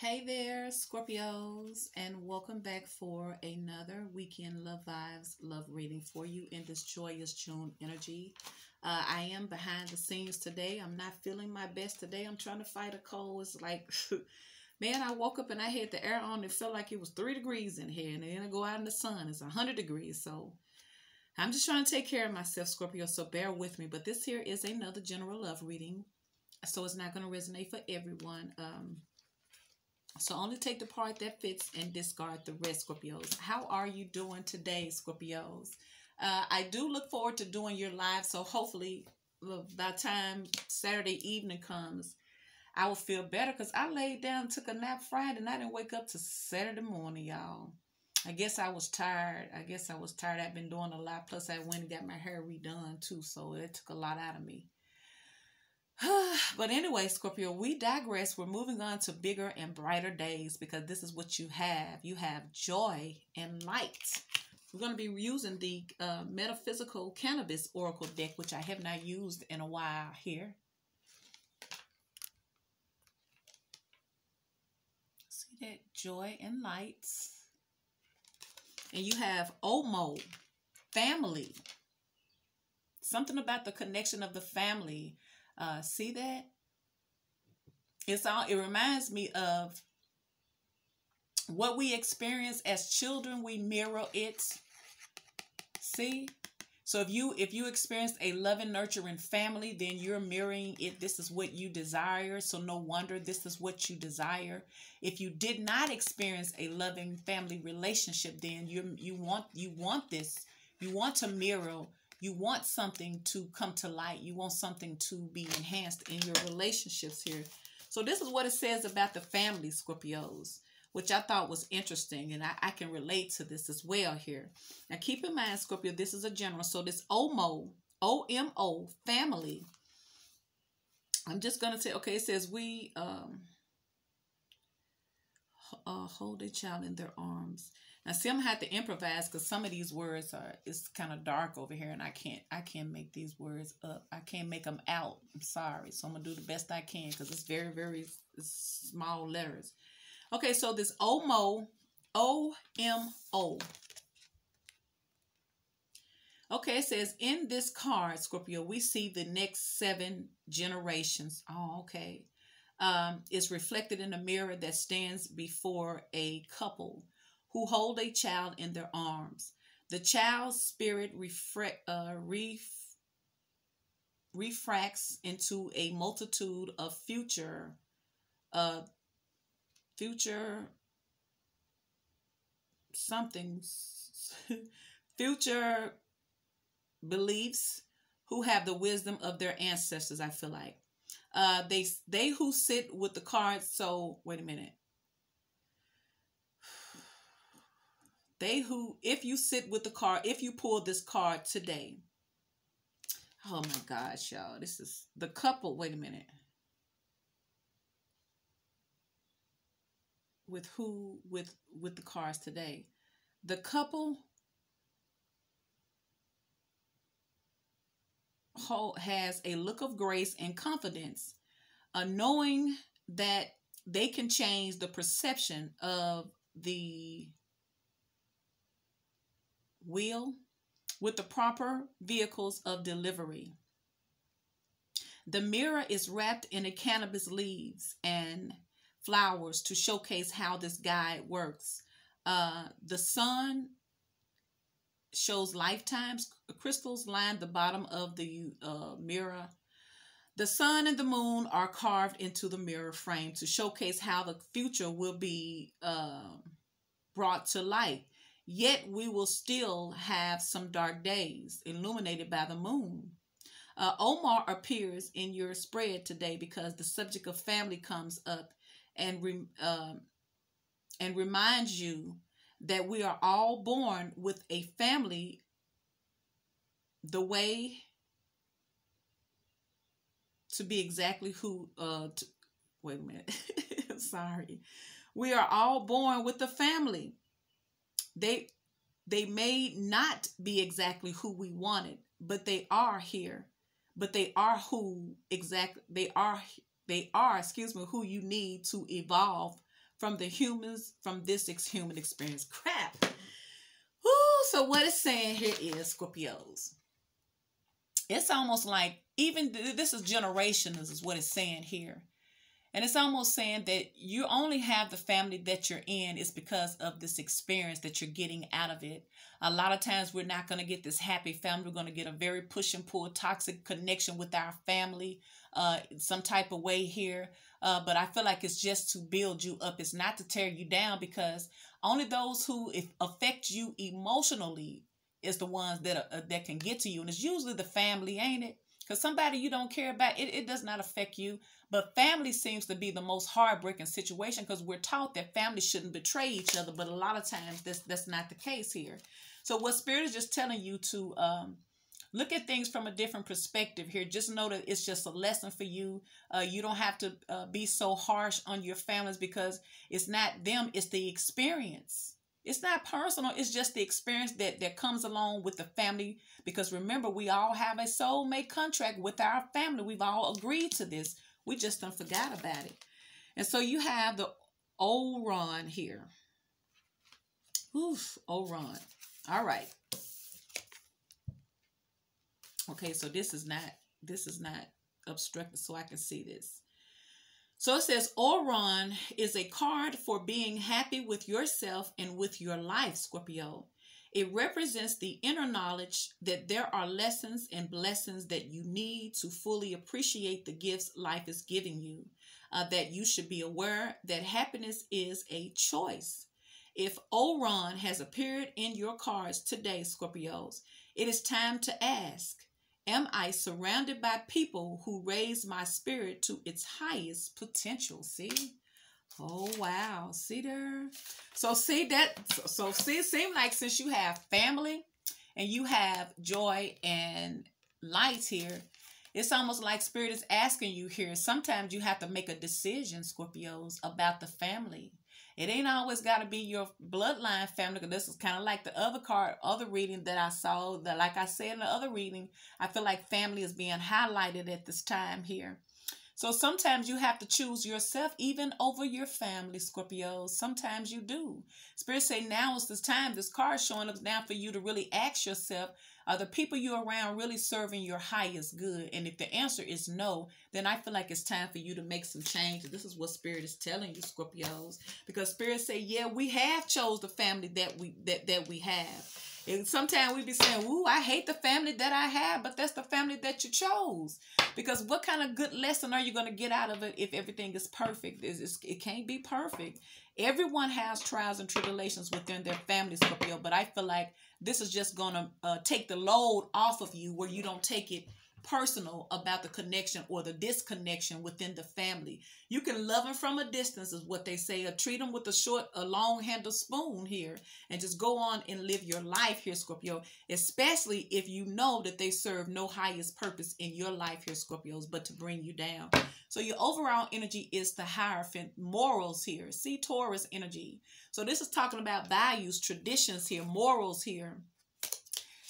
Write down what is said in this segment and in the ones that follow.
Hey there, Scorpios, and welcome back for another weekend Love Vibes Love reading for you in this joyous June energy. I am behind the scenes today. I'm not feeling my best today. I'm trying to fight a cold. It's like, man, I woke up and I had the air on. It felt like it was 3 degrees in here, and then I go out in the sun. It's 100 degrees. So I'm just trying to take care of myself, Scorpio. So bear with me. But this here is another general love reading, so it's not going to resonate for everyone. So only take the part that fits and discard the rest, Scorpios. How are you doing today, Scorpios? I do look forward to doing your live, so hopefully by the time Saturday evening comes, I will feel better because I laid down, took a nap Friday, and I didn't wake up to Saturday morning, y'all. I guess I was tired. I've been doing a lot. Plus, I went and got my hair redone, too, so it took a lot out of me. But anyway, Scorpio, we digress. We're moving on to bigger and brighter days because this is what you have. You have joy and light. We're going to be using the Metaphysical Cannabis Oracle deck, which I have not used in a while here. See that? Joy and light. And you have Omo, family. Something about the connection of the family. See that? It reminds me of what we experience as children. We mirror it. See? So if you experience a loving, nurturing family, then you're mirroring it. This is what you desire. So no wonder this is what you desire. If you did not experience a loving family relationship, then you want this. You want to mirror. You want something to come to light. You want something to be enhanced in your relationships here. So this is what it says about the family, Scorpios, which I thought was interesting. And I can relate to this as well here. Now, keep in mind, Scorpio, this is a general. So this OMO, O-M-O, family. I'm just going to say, okay, it says we hold a child in their arms. Now, see, I'm gonna have to improvise because some of these words it's kind of dark over here, and I can't make these words up. I can't make them out. I'm sorry, so I'm gonna do the best I can because it's very, very small letters. Okay, so this OMO, O-M-O. Okay, it says in this card, Scorpio, we see the next 7 generations. Oh, okay. It's reflected in a mirror that stands before a couple who hold a child in their arms. The child's spirit refracts into a multitude of future somethings, future beliefs who have the wisdom of their ancestors, I feel like. They who sit with the cards, so wait a minute. If you sit with the card, if you pull this card today, oh my gosh, y'all, this is the couple. Wait a minute. With the cards today, the couple has a look of grace and confidence, knowing that they can change the perception of the wheel with the proper vehicles of delivery. The mirror is wrapped in a cannabis leaves and flowers to showcase how this guide works. The sun shows lifetimes. Crystals line the bottom of the mirror. The sun and the moon are carved into the mirror frame to showcase how the future will be brought to light. Yet we will still have some dark days illuminated by the moon. Omar appears in your spread today because the subject of family comes up and reminds you that we are all born with a family. The way to be exactly who, wait a minute, sorry. We are all born with a family. They may not be exactly who we wanted, but they are here. But they are who exactly, they are, excuse me, who you need to evolve from the humans from this human experience. Crap. Woo, so what it's saying here is, Scorpios, it's almost like, even this is generations is what it's saying here. And it's almost saying that you only have the family that you're in is because of this experience that you're getting out of it. A lot of times we're not going to get this happy family. We're going to get a very push and pull, toxic connection with our family, some type of way here. But I feel like it's just to build you up. It's not to tear you down, because only those who affect you emotionally is the ones that can get to you. And it's usually the family, ain't it? Because somebody you don't care about, it does not affect you. But family seems to be the most heartbreaking situation, because we're taught that family shouldn't betray each other. But a lot of times that's not the case here. So what Spirit is just telling you to look at things from a different perspective here. Just know that it's just a lesson for you. You don't have to be so harsh on your families, because it's not them, it's the experience. It's not personal. It's just the experience that comes along with the family. Because remember, we all have a soulmate contract with our family. We've all agreed to this. We just don't forgot about it. And so you have the Orion here. Oof, Orion. All right. Okay, so this is not obstructed, so I can see this. So it says Orion is a card for being happy with yourself and with your life, Scorpio. It represents the inner knowledge that there are lessons and blessings that you need to fully appreciate the gifts life is giving you. That you should be aware that happiness is a choice. If Orion has appeared in your cards today, Scorpios, it is time to ask, am I surrounded by people who raise my spirit to its highest potential? See? Oh, wow. See there? So see that? So see, it seems like since you have family and you have joy and light here, it's almost like Spirit is asking you here. Sometimes you have to make a decision, Scorpios, about the family. It ain't always got to be your bloodline family, because this is kind of like the other reading that I saw. That, like I said in the other reading, I feel like family is being highlighted at this time here. So sometimes you have to choose yourself even over your family, Scorpios. Sometimes you do. Spirit say now is this time. This card showing up now for you to really ask yourself, are the people you're around really serving your highest good? And if the answer is no, then I feel like it's time for you to make some changes. This is what Spirit is telling you, Scorpios. Because Spirit say, yeah, we have chose the family that we have. And sometimes we be saying, ooh, I hate the family that I have, but that's the family that you chose. Because what kind of good lesson are you going to get out of it if everything is perfect? It can't be perfect. Everyone has trials and tribulations within their family, Scorpio, but I feel like this is just going to take the load off of you, where you don't take it personal about the connection or the disconnection within the family. You can love them from a distance, is what they say, or treat them with a long handled spoon here, and just go on and live your life here, Scorpio, especially if you know that they serve no highest purpose in your life here, Scorpios, but to bring you down. So your overall energy is the Hierophant, morals here. See, Taurus energy. So this is talking about values, traditions here, morals here.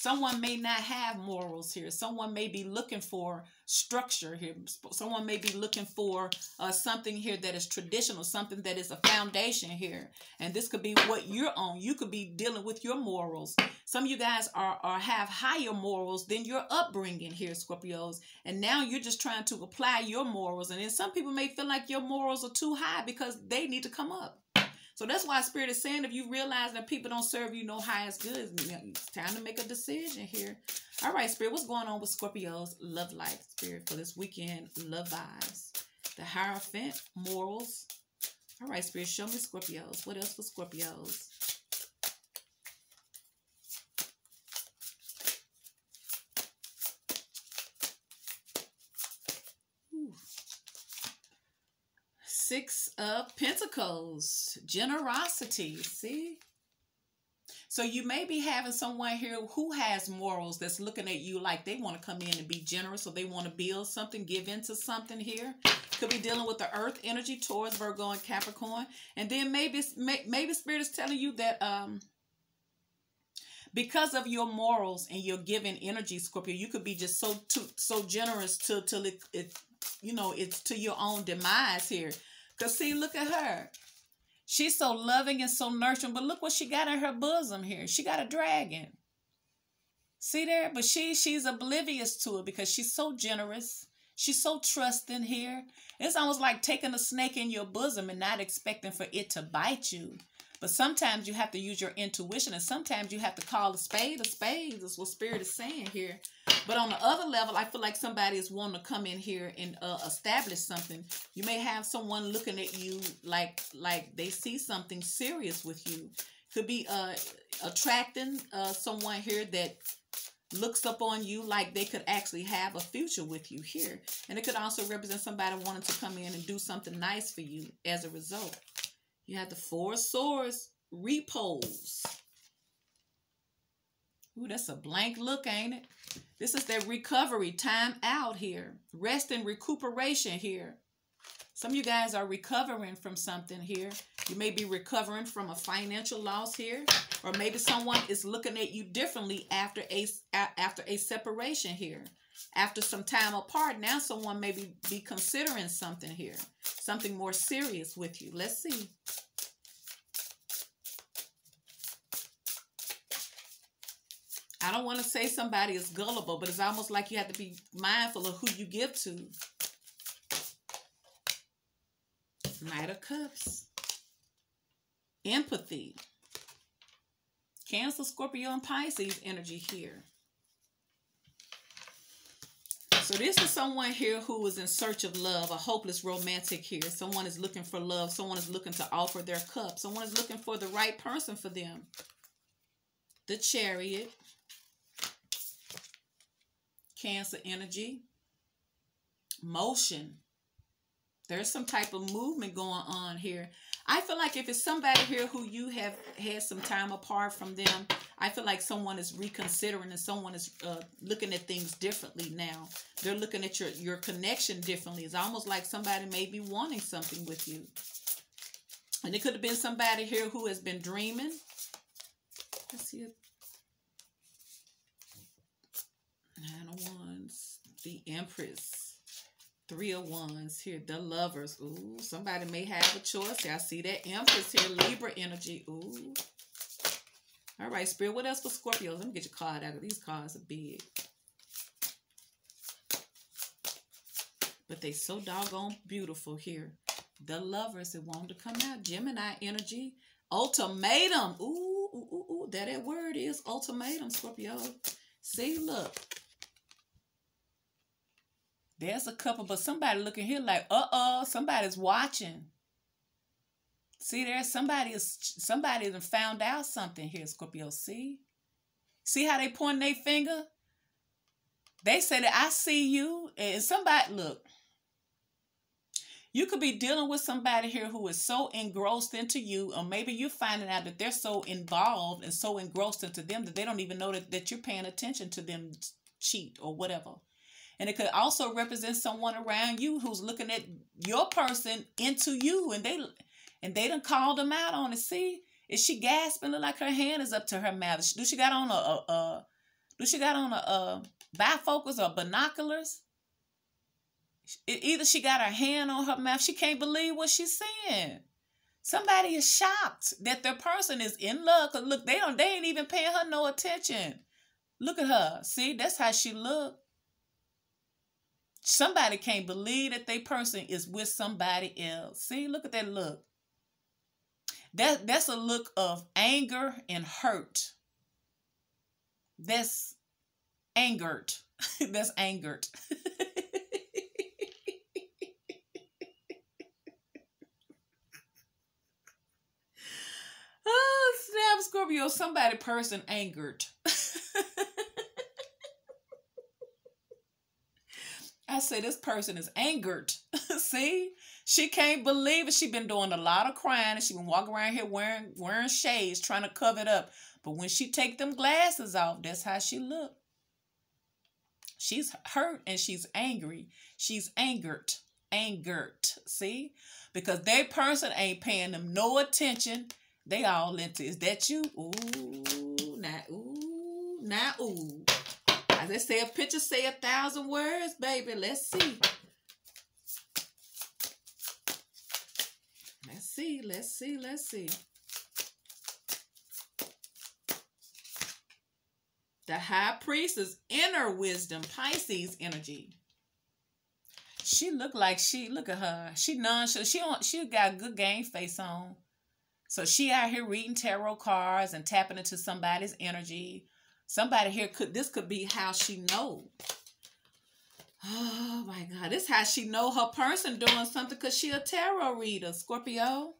Someone may not have morals here. Someone may be looking for structure here. Someone may be looking for something here that is traditional, something that is a foundation here. And this could be what you're on. You could be dealing with your morals. Some of you guys have higher morals than your upbringing here, Scorpios. And now you're just trying to apply your morals. And then some people may feel like your morals are too high because they need to come up. So that's why Spirit is saying, if you realize that people don't serve you no highest good, it's time to make a decision here. All right, Spirit, what's going on with Scorpio's love life, Spirit, for this weekend? Love vibes. The Hierophant, morals. All right, Spirit, show me Scorpios. What else for Scorpios? Six of Pentacles, generosity. See? So you may be having someone here who has morals that's looking at you like they want to come in and be generous, or they want to build something, give into something here. Could be dealing with the earth energy, Taurus, Virgo, and Capricorn. And then maybe Spirit is telling you that because of your morals and your giving energy, Scorpio, you could be just so generous till it's to your own demise here. Because see, look at her. She's so loving and so nurturing, but look what she got in her bosom here. She got a dragon. See there? But she's oblivious to it because she's so generous. She's so trusting here. It's almost like taking a snake in your bosom and not expecting for it to bite you. But sometimes you have to use your intuition, and sometimes you have to call a spade a spade. That's what Spirit is saying here. But on the other level, I feel like somebody is wanting to come in here and establish something. You may have someone looking at you like they see something serious with you. Could be attracting someone here that looks up on you like they could actually have a future with you here. And it could also represent somebody wanting to come in and do something nice for you as a result. You have the Four of Swords, repose. Ooh, that's a blank look, ain't it? This is that recovery, time out here. Rest and recuperation here. Some of you guys are recovering from something here. You may be recovering from a financial loss here. Or maybe someone is looking at you differently after a separation here. After some time apart, now someone may be considering something here. Something more serious with you. Let's see. I don't want to say somebody is gullible, but it's almost like you have to be mindful of who you give to. Knight of Cups. Empathy. Cancer, Scorpio, and Pisces energy here. So this is someone here who is in search of love, a hopeless romantic here. Someone is looking for love. Someone is looking to offer their cup. Someone is looking for the right person for them. The Chariot. Cancer energy. Motion. There's some type of movement going on here. I feel like if it's somebody here who you have had some time apart from them, I feel like someone is reconsidering and someone is looking at things differently now. They're looking at your connection differently. It's almost like somebody may be wanting something with you. And it could have been somebody here who has been dreaming. Let's see it. Nine of Wands. The Empress. Three of Wands here, the Lovers. Ooh, somebody may have a choice. I see that Empress here, Libra energy. Ooh. All right, Spirit, what else for Scorpios? Let me get your card out of these cards are big. But they so doggone beautiful here. The Lovers, it wanted to come out. Gemini energy. Ultimatum. Ooh, ooh, ooh, ooh. That word is ultimatum, Scorpio. See, look. There's a couple, but somebody looking here like, somebody's watching. See there, somebody done found out something here, Scorpio. See how they point their finger? They say that I see you, and somebody, look. You could be dealing with somebody here who is so engrossed into you, or maybe you're finding out that they're so involved and so engrossed into them that they don't even know that you're paying attention to them cheat or whatever. And it could also represent someone around you who's looking at your person into you, and they done called them out on it. See, is she gasping? Look like her hand is up to her mouth. Do she got on a bifocals or binoculars? Either she got her hand on her mouth. She can't believe what she's seeing. Somebody is shocked that their person is in love. Cause look, they ain't even paying her no attention. Look at her. See, that's how she look. Somebody can't believe that their person is with somebody else. See, look at that look. That's a look of anger and hurt. That's angered. That's angered. Oh, snap, Scorpio. Somebody person angered. I say this person is angered. See? She can't believe it. She been doing a lot of crying, and she been walking around here wearing shades, trying to cover it up. But when she take them glasses off, that's how she look. She's hurt and she's angry. She's angered. Angered. See? Because their person ain't paying them no attention. They all into, is that you? Ooh, now, ooh. As they say, a picture say 1,000 words, baby. Let's see. Let's see. Let's see. Let's see. The High Priestess, inner wisdom, Pisces energy. She look like look at her. She nonchalant. She got a good game face on. So she out here reading tarot cards and tapping into somebody's energy. Somebody here this could be how she know. Oh my God. This is how she know her person doing something because she a tarot reader, Scorpio.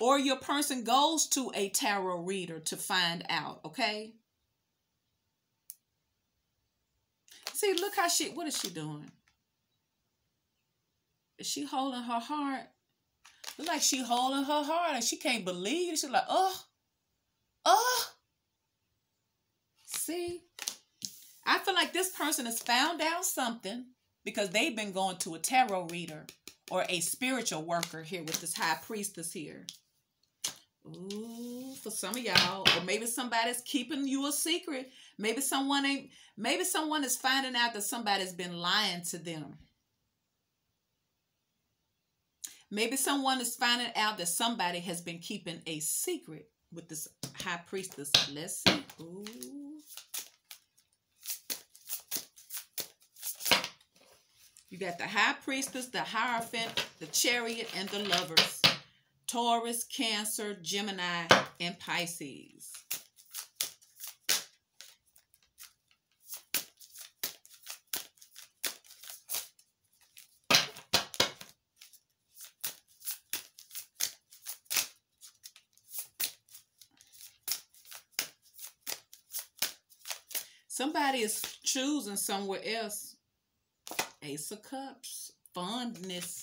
Or your person goes to a tarot reader to find out, okay? See, look how what is she doing? Is she holding her heart? Look like she holding her heart and she can't believe it. She's like, oh. See? I feel like this person has found out something because they've been going to a tarot reader or a spiritual worker here with this High Priestess here. Ooh, for some of y'all, or maybe somebody's keeping you a secret. Maybe someone is finding out that somebody's been lying to them. Maybe someone is finding out that somebody has been keeping a secret with this High Priestess. Let's see. Ooh. You got the High Priestess, the Hierophant, the Chariot, and the Lovers. Taurus, Cancer, Gemini, and Pisces. Somebody is choosing somewhere else. Ace of Cups, fondness.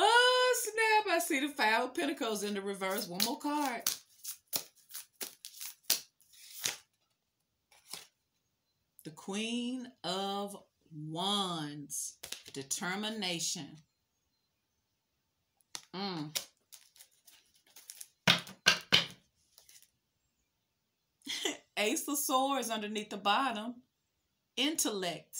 Oh, snap. I see the Five of Pentacles in the reverse. One more card. The Queen of Wands. Determination. Ace of Swords underneath the bottom. Intellect.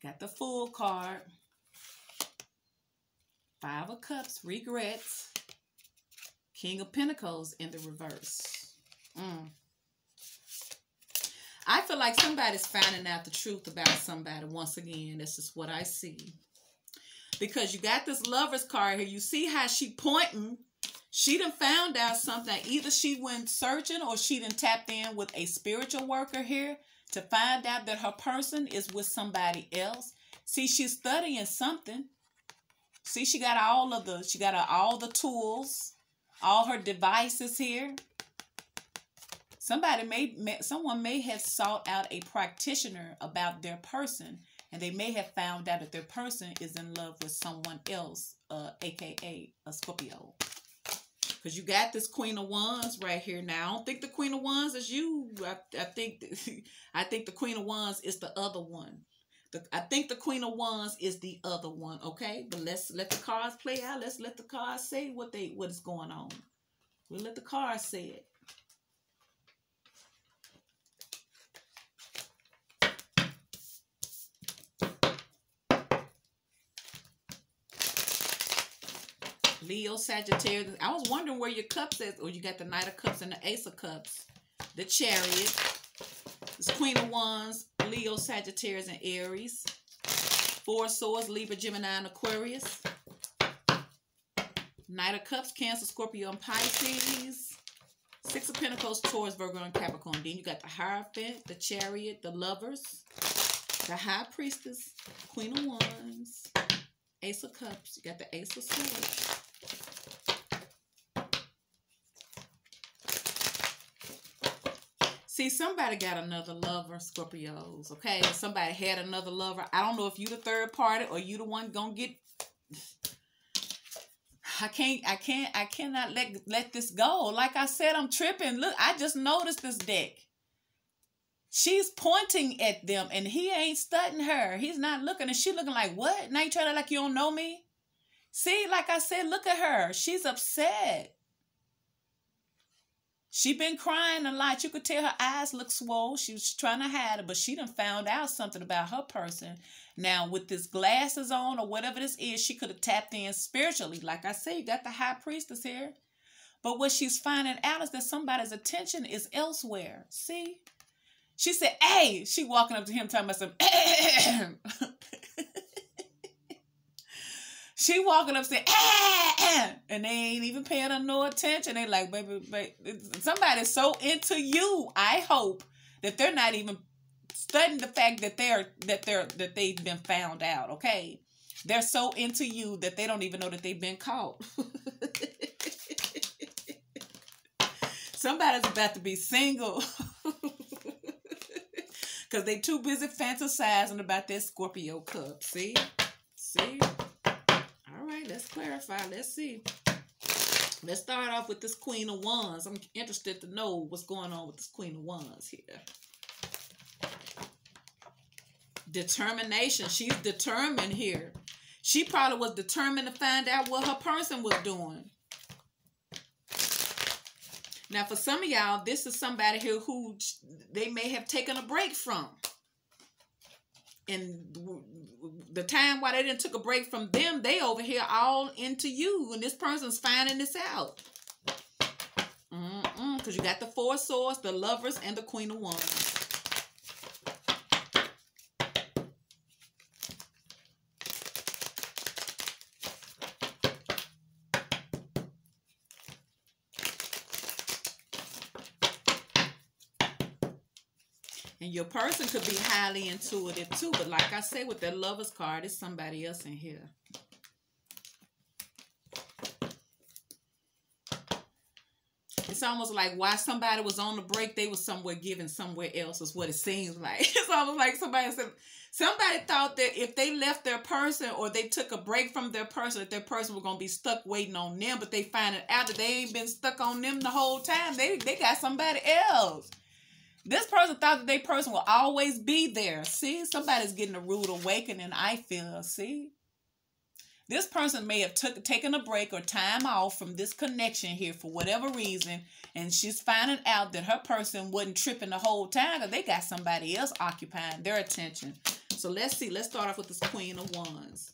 Got the Fool card. Five of Cups, regrets. King of Pentacles in the reverse. I feel like somebody's finding out the truth about somebody once again. This is what I see. Because you got this Lover's card here. You see how she pointing. She done found out something. Either she went searching or she done tapped in with a spiritual worker here to find out that her person is with somebody else. See, she's studying something. See, she got all the tools, all her devices here. Someone may have sought out a practitioner about their person, and they may have found out that their person is in love with someone else, aka a Scorpio. Because you got this Queen of Wands right here. Now, I don't think the Queen of Wands is you. I think the Queen of Wands is the other one. I think the Queen of Wands is the other one, okay? But let's let the cards play out. Let's let the cards say what is going on. We'll let the cards say it. Leo, Sagittarius. I was wondering where your cups is. Or you got the Knight of Cups and the Ace of Cups. The Chariot. This Queen of Wands. Leo, Sagittarius, and Aries. Four of Swords. Libra, Gemini, and Aquarius. Knight of Cups. Cancer, Scorpio, and Pisces. Six of Pentacles. Taurus, Virgo, and Capricorn. Then you got the Hierophant. The Chariot. The Lovers. The High Priestess. Queen of Wands. Ace of Cups. You got the Ace of Swords. See, somebody got another lover, Scorpios, okay? Somebody had another lover. I don't know if you the third party or you the one gonna get... I cannot let this go. Like I said, I'm tripping. Look, I just noticed this deck. She's pointing at them and he ain't studying her. He's not looking and she looking like, what? Now you trying to like you don't know me? See, like I said, look at her. She's upset. She been crying a lot. You could tell her eyes look swole. She was trying to hide it, but she done found out something about her person. Now, with this glasses on or whatever this is, she could have tapped in spiritually. Like I say, you got the high priestess here. But what she's finding out is that somebody's attention is elsewhere. See? She said, hey, she walking up to him talking about some, she walking up saying, and they ain't even paying her no attention. They like, baby, somebody's so into you. I hope that they're not even studying the fact that they've been found out. Okay, they're so into you that they don't even know that they've been caught. Somebody's about to be single because they too busy fantasizing about that Scorpio cup. See? All right, let's clarify. Let's see. Let's start off with this Queen of Wands. I'm interested to know what's going on with this Queen of Wands here. Determination. She's determined here. She probably was determined to find out what her person was doing. Now, for some of y'all, this is somebody here who they may have taken a break from. And the time while they didn't took a break from them, they over here all into you. And this person's finding this out. Because you got the Four of Swords, the Lovers, and the Queen of Wands. And your person could be highly intuitive too. But like I say, with that Lover's card, it's somebody else in here. It's almost like while somebody was on the break, they was somewhere giving somewhere else is what it seems like. It's almost like somebody thought that if they left their person or they took a break from their person, that their person was going to be stuck waiting on them. But they find out that they ain't been stuck on them the whole time. They got somebody else. This person thought that their person will always be there. See, somebody's getting a rude awakening, I feel. See? This person may have taken a break or time off from this connection here for whatever reason, and she's finding out that her person wasn't tripping the whole time because they got somebody else occupying their attention. So let's see. Let's start off with this Queen of Wands.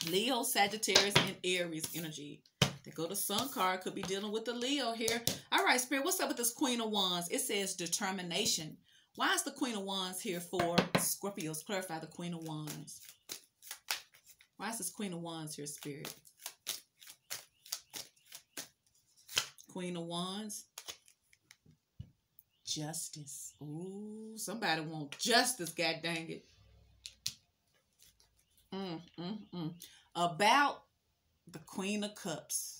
Leo, Sagittarius, and Aries energy. They go to Sun card. Could be dealing with the Leo here. All right, Spirit, what's up with this Queen of Wands? It says determination. Why is the Queen of Wands here for Scorpios? Clarify the Queen of Wands. Why is this Queen of Wands here, Spirit? Queen of Wands. Justice. Ooh, somebody want justice, god dang it. About the Queen of Cups.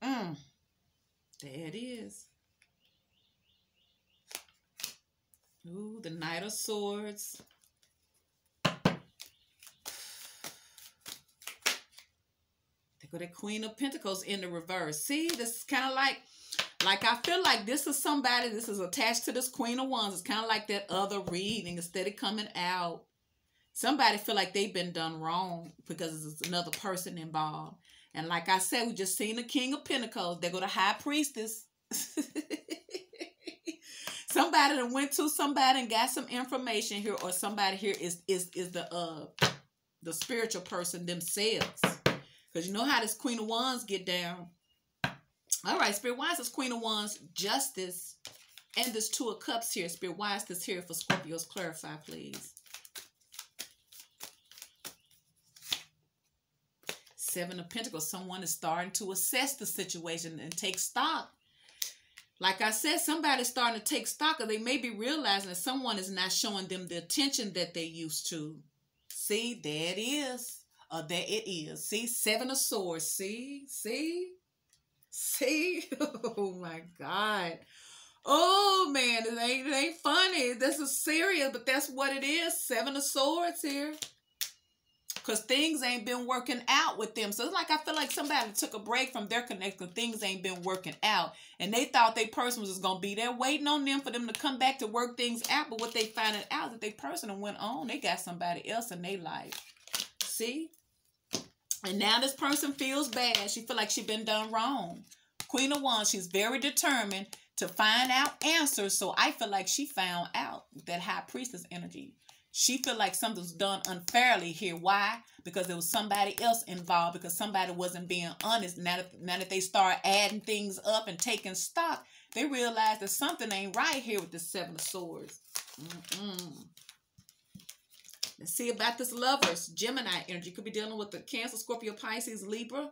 There it is. Ooh, the Knight of Swords. They go to Queen of Pentacles in the reverse. See, this is kind of like I feel like this is somebody, this is attached to this Queen of Wands. It's kind of like that other reading. Instead of coming out, somebody feel like they've been done wrong because there's another person involved. And like I said, we just seen the King of Pentacles. They go to High Priestess. Somebody that went to somebody and got some information here, or somebody here is the spiritual person themselves. Because you know how this Queen of Wands get down. All right, Spirit, why is this Queen of Wands, Justice, and this Two of Cups here? Spirit, why is this here for Scorpios? Clarify, please. Seven of Pentacles. Someone is starting to assess the situation and take stock. Like I said, somebody's starting to take stock, or they may be realizing that someone is not showing them the attention that they used to. See, there it is. There it is. See, Seven of Swords. See? Oh my God. Oh man, it ain't funny. This is serious, but that's what it is. Seven of Swords here. Because things ain't been working out with them. So it's like I feel like somebody took a break from their connection. Things ain't been working out. And they thought their person was just going to be there waiting on them for them to come back to work things out. But what they finding out is that their person went on. They got somebody else in their life. See? And now this person feels bad. She feel like she been done wrong. Queen of Wands, she's very determined to find out answers. So I feel like she found out that High Priestess energy. She feel like something's done unfairly here. Why? Because there was somebody else involved, because somebody wasn't being honest. Now that they start adding things up and taking stock, they realize that something ain't right here with the Seven of Swords. Let's see about this Lovers. Gemini energy. Could be dealing with the Cancer, Scorpio, Pisces, Libra.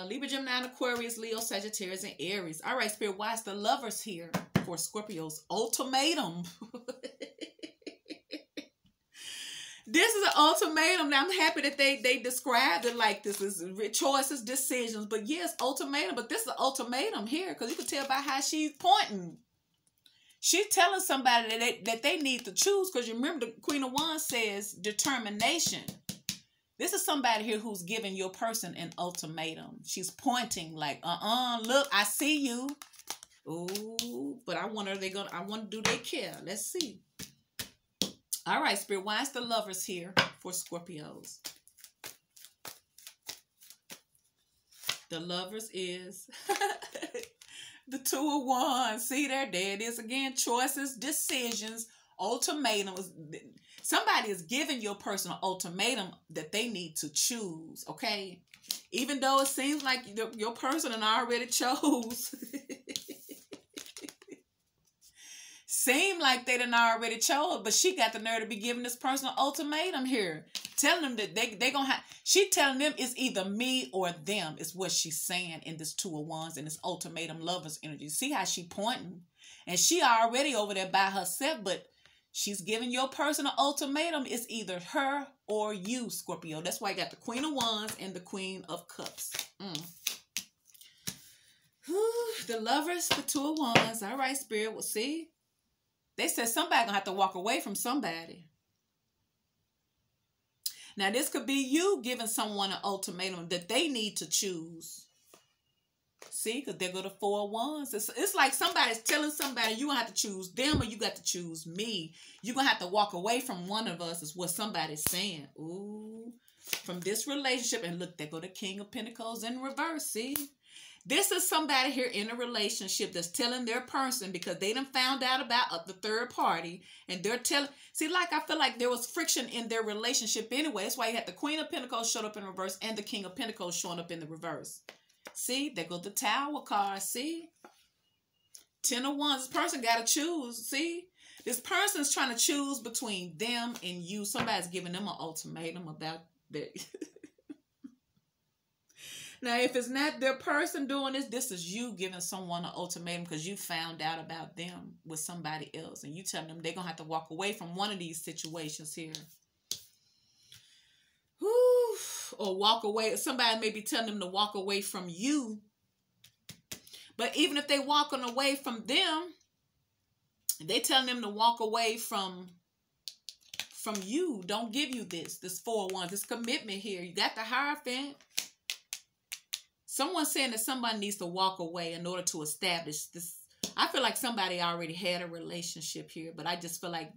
Libra, Gemini, Aquarius, Leo, Sagittarius, and Aries. All right, Spirit, why is the Lovers here for Scorpios? Ultimatum. This is an ultimatum. Now, I'm happy that they described it like this is choices, decisions. But yes, ultimatum. But this is an ultimatum here, because you can tell by how she's pointing. She's telling somebody that they need to choose, because you remember the Queen of Wands says determination. This is somebody here who's giving your person an ultimatum. She's pointing like, look, I see you. Ooh, but I wonder do they care? Let's see. All right, Spirit, why is the Lovers here for Scorpios? The Lovers is the Two of Wands. See there it is again. Choices, decisions, ultimatums. Somebody is giving your person an ultimatum that they need to choose, okay? Even though it seems like your person already chose. Seem like they done already chose, but she got the nerve to be giving this person an ultimatum here. Telling them that they gonna have, she telling them it's either me or them, is what she's saying in this Two of Wands and this ultimatum Lovers energy. See how she pointing? And she already over there by herself, but she's giving your person an ultimatum. It's either her or you, Scorpio. That's why I got the Queen of Wands and the Queen of Cups. The Lovers, the Two of Wands. All right, Spirit, we'll see. They said somebody gonna have to walk away from somebody. Now, this could be you giving someone an ultimatum that they need to choose. See, because there go the Four of Wands. It's like somebody's telling somebody you gonna have to choose them or you got to choose me. You're gonna have to walk away from one of us, is what somebody's saying. Ooh, from this relationship. And look, there go the King of Pentacles in reverse. See? This is somebody here in a relationship that's telling their person, because they done found out about the third party, and they're telling. See, like, I feel like there was friction in their relationship anyway. That's why you had the Queen of Pentacles showed up in reverse and the King of Pentacles showing up in the reverse. See, there goes the Tower card. See, Ten of Wands. This person got to choose. See, this person's trying to choose between them and you. Somebody's giving them an ultimatum about that. Now, if it's not their person doing this, this is you giving someone an ultimatum because you found out about them with somebody else. And you telling them they're going to have to walk away from one of these situations here. Whew. Or walk away. Somebody may be telling them to walk away from you. But even if they walking away from them, they telling them to walk away from you. Don't give you this 4 of Wands, this commitment here. You got the Hierophant. Someone's saying that somebody needs to walk away in order to establish this. I feel like somebody already had a relationship here, but I just feel like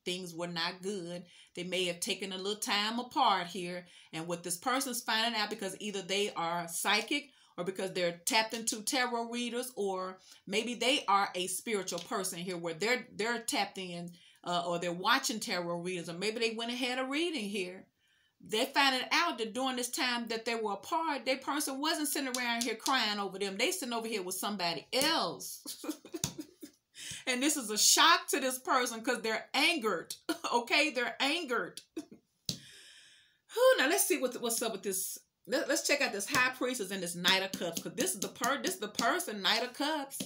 things were not good. They may have taken a little time apart here. And what this person's finding out, because either they are psychic or because they're tapped into tarot readers, or maybe they are a spiritual person here where they're tapped in or they're watching tarot readers, or maybe they went ahead of reading here. They found out that during this time that they were apart, their person wasn't sitting around here crying over them. They sitting over here with somebody else. And this is a shock to this person because they're angered. Okay, they're angered. Now let's see what's up with this. Let's check out this High Priestess and this Knight of Cups, because this is the person, Knight of Cups.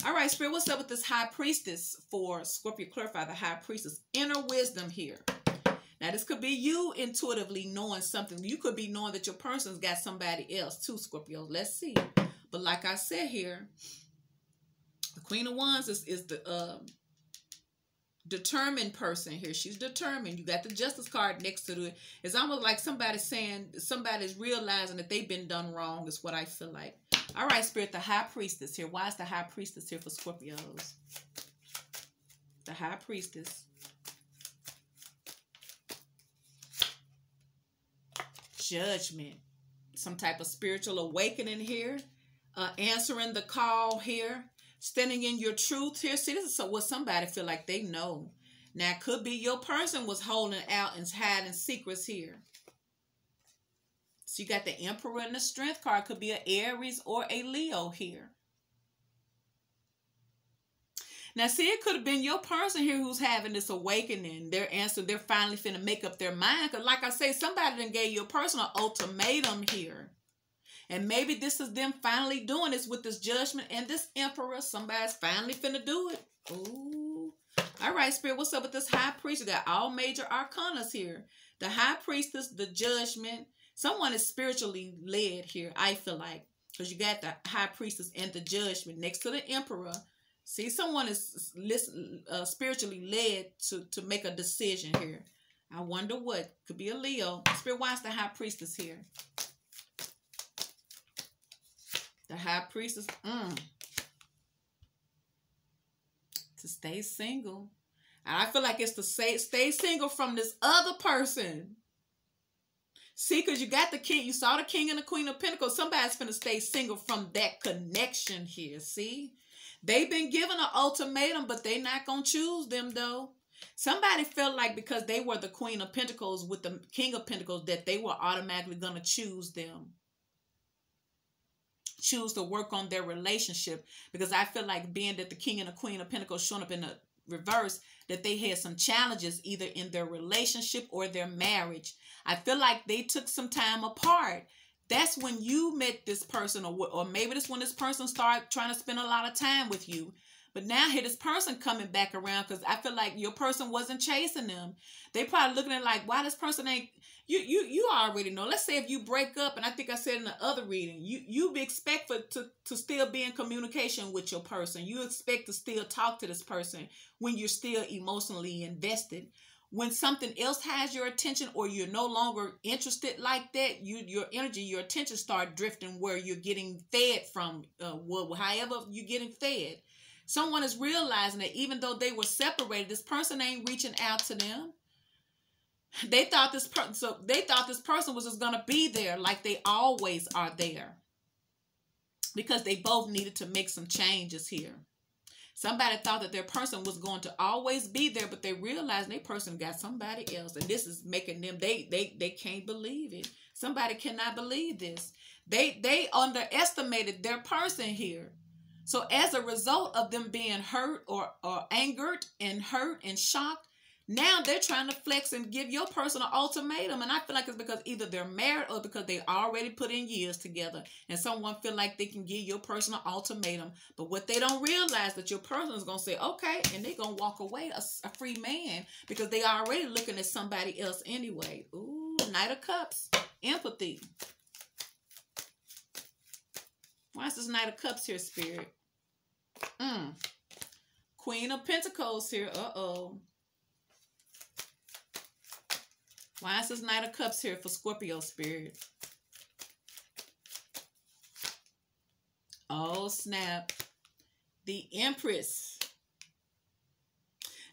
All right, Spirit, what's up with this High Priestess for Scorpio? Clarify the High Priestess. Inner wisdom here. Now, this could be you intuitively knowing something. You could be knowing that your person's got somebody else too, Scorpio. Let's see. But like I said here, the Queen of Wands is the determined person here. She's determined. You got the Justice card next to it. It's almost like somebody's saying, somebody's realizing that they've been done wrong, is what I feel like. All right, Spirit, the High Priestess here. Why is the High Priestess here for Scorpios? The High Priestess. Judgment. Some type of spiritual awakening here. answering the call here, standing in your truth here. See, this is what somebody feel like they know. Now, it could be your person was holding out and hiding secrets here. So you got the Emperor and the Strength card. Could be an Aries or a Leo here. Now, see, it could have been your person here who's having this awakening. Their answer, they're finally finna make up their mind. Because like I say, somebody done gave you a personal ultimatum here. And maybe this is them finally doing this with this Judgment and this Emperor. Somebody's finally finna do it. Ooh. All right, Spirit, what's up with this High Priest? You got all major arcanas here. The High Priestess, the Judgment. Someone is spiritually led here, I feel like. Because you got the High Priestess and the Judgment next to the Emperor. See, someone is spiritually led to make a decision here. I wonder what. Could be a Leo. Spirit, why is the High Priestess here? The High Priestess. To stay single. And I feel like it's to stay single from this other person. See, because you got the king. You saw the King and the Queen of Pentacles. Somebody's finna stay single from that connection here. See? They've been given an ultimatum, but they not going to choose them, though. Somebody felt like because they were the Queen of Pentacles with the King of Pentacles that they were automatically going to choose them. Choose to work on their relationship. Because I feel like being that the King and the Queen of Pentacles showing up in the reverse, that they had some challenges either in their relationship or their marriage. I feel like they took some time apart. That's when you met this person, or maybe that's when this person started trying to spend a lot of time with you. But now here this person coming back around, because I feel like your person wasn't chasing them. They probably looking at like, why this person ain't, you already know. Let's say if you break up, and I think I said in the other reading, you expect to still be in communication with your person. You expect to still talk to this person when you're still emotionally invested. When something else has your attention or you're no longer interested like that, your energy, your attention start drifting where you're getting fed from, however you're getting fed. Someone is realizing that even though they were separated, this person ain't reaching out to them. They thought this person was just gonna be there like they always are there, because they both needed to make some changes here. Somebody thought that their person was going to always be there, but they realized their person got somebody else, and this is making them they can't believe it. Somebody cannot believe this. They underestimated their person here. So as a result of them being hurt or angered and hurt and shocked, now they're trying to flex and give your person an ultimatum. And I feel like it's because either they're married or because they already put in years together. And someone feel like they can give your person an ultimatum. But what they don't realize that your person is going to say, okay, and they're going to walk away a free man because they already looking at somebody else anyway. Ooh, Knight of Cups. Empathy. Why is this Knight of Cups here, Spirit? Queen of Pentacles here. Uh-oh. Why is this Knight of Cups here for Scorpio, Spirit? Oh, snap. The Empress.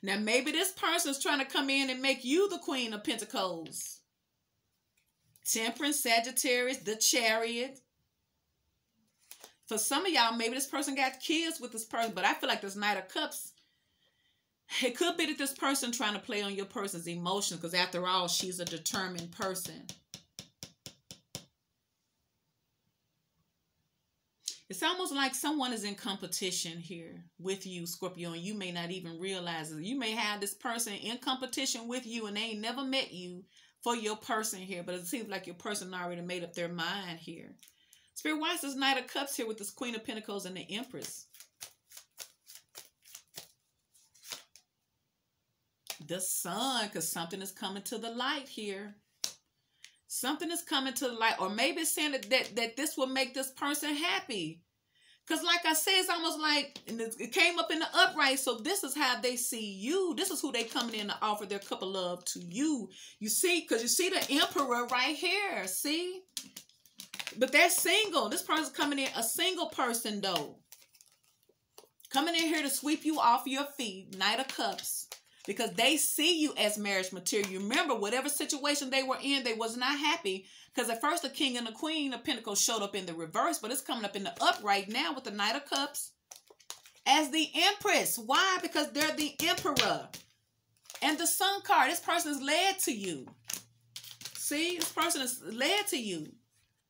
Now, maybe this person's trying to come in and make you the Queen of Pentacles. Temperance, Sagittarius, the Chariot. For some of y'all, maybe this person got kids with this person, but I feel like this Knight of Cups, it could be that this person trying to play on your person's emotions, because after all, she's a determined person. It's almost like someone is in competition here with you, Scorpio, and you may not even realize it. You may have this person in competition with you, and they ain't never met you for your person here, but it seems like your person already made up their mind here. Spirit, why is this Knight of Cups here with this Queen of Pentacles and the Empress? The Sun, because something is coming to the light here. Something is coming to the light. Or maybe it's saying that this will make this person happy. Because like I said, it's almost like, and it came up in the upright, so this is how they see you. This is who they coming in to offer their cup of love to you. You see, because you see the Emperor right here, see? But they're single. This person's coming in, a single person though. Coming in here to sweep you off your feet, Knight of Cups. Because they see you as marriage material. You remember, whatever situation they were in, they was not happy. Because at first the King and the Queen of Pentacles showed up in the reverse, but it's coming up in the upright now with the Knight of Cups as the Empress. Why? Because they're the Emperor. And the Sun card, this person is led to you. See, this person is led to you.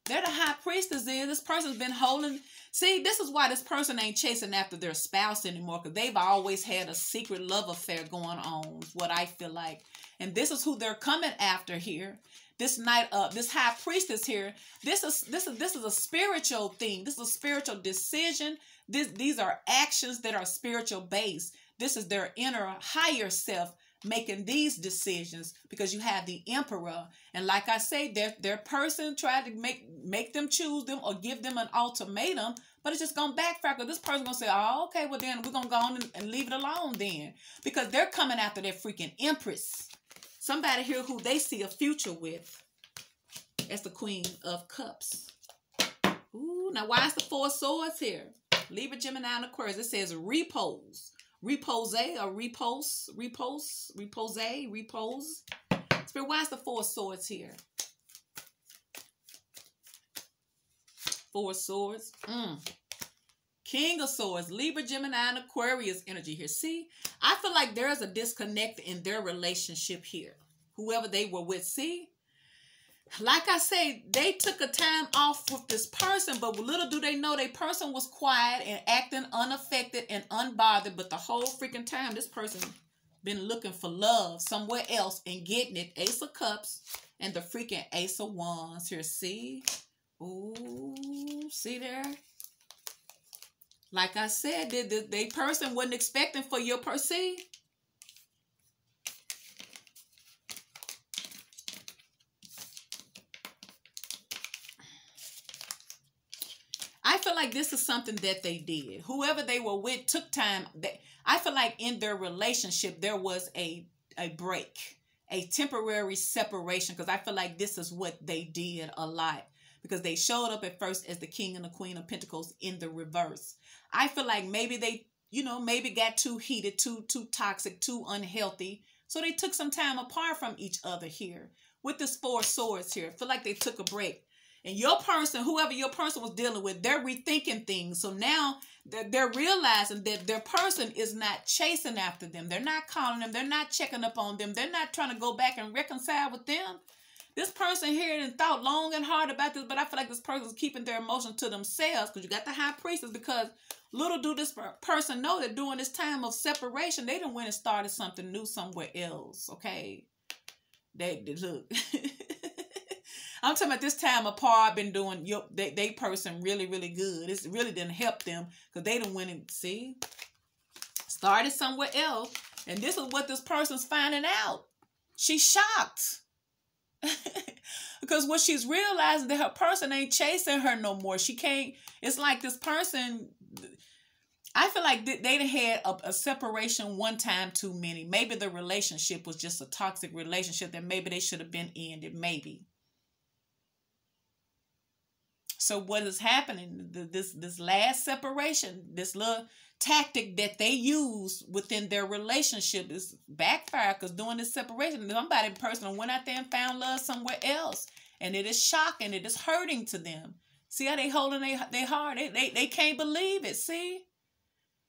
They're the High Priestess. This person's been holding. See, this is why this person ain't chasing after their spouse anymore, because they've always had a secret love affair going on, is what I feel like. And this is who they're coming after here. This this High Priestess here. This is a spiritual thing. This is a spiritual decision. These are actions that are spiritual based. This is their inner higher self making these decisions, because you have the Emperor. And like I say, their person tried to make them choose them or give them an ultimatum, but it's just going to backfire, because this person's going to say, oh, okay, well then we're going to go on and leave it alone then, because they're coming after their freaking Empress. Somebody here who they see a future with as the Queen of Cups. Ooh, now why is the Four of Swords here? Libra, Gemini, and Aquarius. It says repose. Repose or repose. Spirit, why is the Four of Swords here? Four of Swords. King of Swords. Libra, Gemini, and Aquarius energy here. See, I feel like there is a disconnect in their relationship here. Whoever they were with. See, like I say, they took a time off with this person, but little do they know their person was quiet and acting unaffected and unbothered. But the whole freaking time, this person been looking for love somewhere else and getting it. Ace of Cups and the freaking Ace of Wands here. See? Ooh, see there? Like I said, the person wasn't expecting for your person. I feel like this is something that they did. Whoever they were with took time. I feel like in their relationship, there was a break, a temporary separation, because I feel like this is what they did a lot, because they showed up at first as the King and the Queen of Pentacles in the reverse. I feel like maybe they, maybe got too heated, too toxic, too unhealthy. So they took some time apart from each other here. With this Four of Swords here, I feel like they took a break. And your person, whoever your person was dealing with, they're rethinking things. So now they're realizing that their person is not chasing after them. They're not calling them. They're not checking up on them. They're not trying to go back and reconcile with them. This person here and thought long and hard about this, but I feel like this person's keeping their emotions to themselves, because you got the High Priestess, because little do this person know that during this time of separation, they done went and started something new somewhere else, okay? They look. I'm talking about this time apart, been doing they person really, really good. It really didn't help them, because they done went and, see, started somewhere else. And this is what this person's finding out. She's shocked. Because what she's realizing, that her person ain't chasing her no more. She can't, it's like this person, I feel like they had a separation one time too many. Maybe the relationship was just a toxic relationship that maybe they should have been ended, maybe. So what is happening, this last separation, this little tactic that they use within their relationship is backfire, because during this separation, somebody person went out there and found love somewhere else. And it is shocking. It is hurting to them. See how they holding their heart? They can't believe it. See?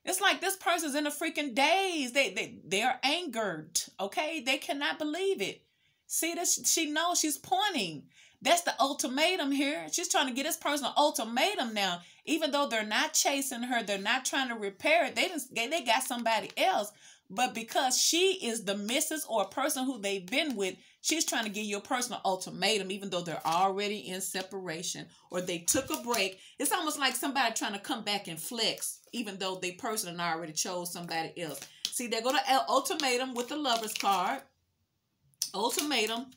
It's like this person's in a freaking daze. They are angered. Okay? They cannot believe it. See this? She knows, she's pointing. That's the ultimatum here. She's trying to get this person an ultimatum now. Even though they're not chasing her, they're not trying to repair it. They got somebody else. But because she is the missus or a person who they've been with, she's trying to give you a personal ultimatum, even though they're already in separation or they took a break. It's almost like somebody trying to come back and flex, even though they person already chose somebody else. See, they're going to ultimatum with the Lover's card. Ultimatum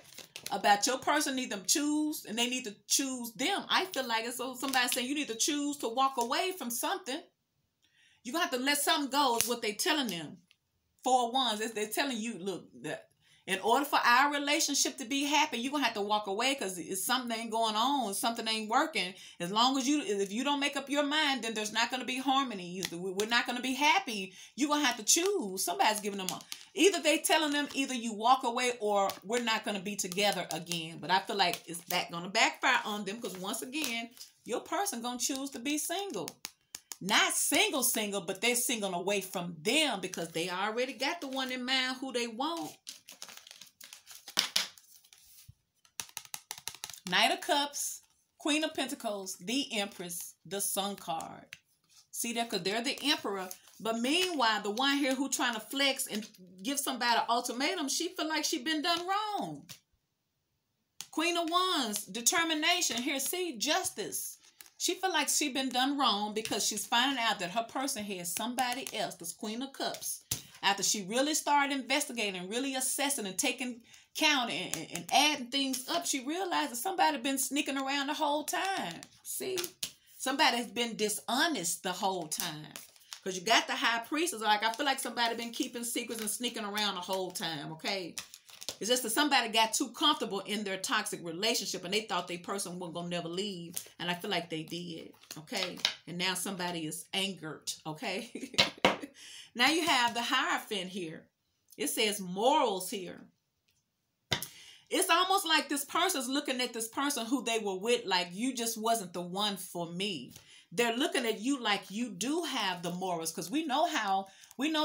about your person need them choose, and they need to choose them. I feel like it's somebody saying you need to choose to walk away from something. You're going to have to let something go is what they're telling them. Four of Wands, they're telling you, look, that In order for our relationship to be happy, you're going to have to walk away because something ain't going on. Something ain't working. As long as if you don't make up your mind, then there's not going to be harmony. We're not going to be happy. You're going to have to choose. Somebody's giving them either they telling them either you walk away or we're not going to be together again. But I feel like it's going to backfire on them because once again, your person going to choose to be single. Not single, but they're single away from them because they already got the one in mind who they want. Knight of Cups, Queen of Pentacles, the Empress, the Sun card. See that? Because they're the Emperor. But meanwhile, the one here who trying to flex and give somebody an ultimatum, she feel like she been done wrong. Queen of Wands, determination. Here, see, justice. She feel like she been done wrong because she's finding out that her person has somebody else, this Queen of Cups. After she really started investigating, really assessing and taking count and adding things up, she realized that somebody been sneaking around the whole time. See? Somebody has been dishonest the whole time. Because you got the High Priestess. Like, I feel like somebody been keeping secrets and sneaking around the whole time, okay? It's just that somebody got too comfortable in their toxic relationship and they thought their person wasn't going to never leave. And I feel like they did, okay? And now somebody is angered, okay? Now you have the Hierophant here. It says morals here. It's almost like this person's looking at this person who they were with like, you just wasn't the one for me. They're looking at you like you do have the morals because we know